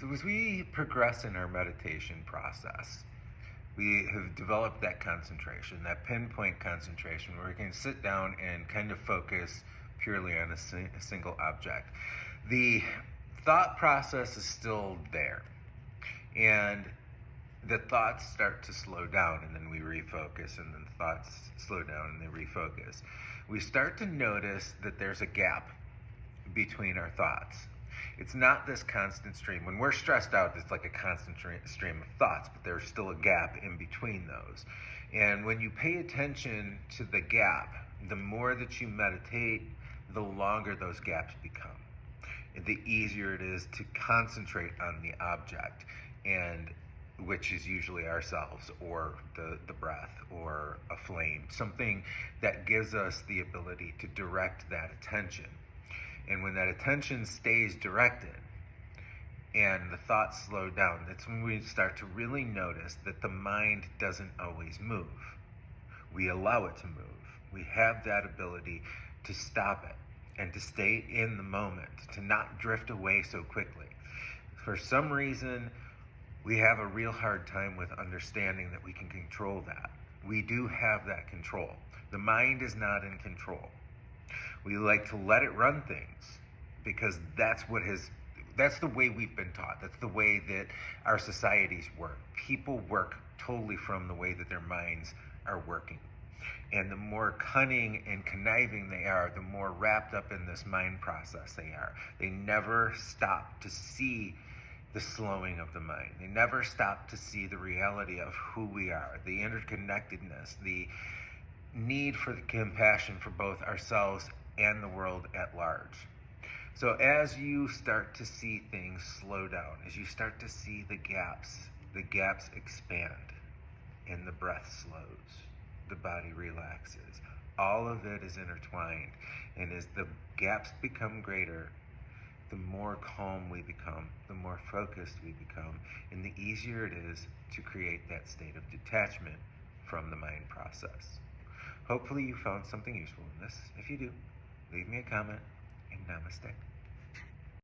So as we progress in our meditation process, we have developed that concentration, that pinpoint concentration, where we can sit down and kind of focus purely on a single object. The thought process is still there, and the thoughts start to slow down, and then we refocus, and then the thoughts slow down and they refocus. We start to notice that there's a gap between our thoughts. It's not this constant stream. When we're stressed out, it's like a constant stream of thoughts, but there's still a gap in between those. And when you pay attention to the gap, the more that you meditate, the longer those gaps become. The easier it is to concentrate on the object, and which is usually ourselves or the breath or a flame, something that gives us the ability to direct that attention. And when that attention stays directed and the thoughts slow down, that's when we start to really notice that the mind doesn't always move. We allow it to move. We have that ability to stop it and to stay in the moment, to not drift away so quickly. For some reason, we have a real hard time with understanding that we can control that. We do have that control. The mind is not in control. We like to let it run things because that's the way we've been taught. That's the way that our societies work. People work totally from the way that their minds are working. And the more cunning and conniving they are, the more wrapped up in this mind process they are. They never stop to see the slowing of the mind. They never stop to see the reality of who we are, the interconnectedness, the need for the compassion for both ourselves and the world at large. So as you start to see things slow down, as you start to see the gaps expand, and the breath slows, the body relaxes. All of it is intertwined, and as the gaps become greater, the more calm we become, the more focused we become, and the easier it is to create that state of detachment from the mind process. Hopefully you found something useful in this. If you do, leave me a comment, and namaste.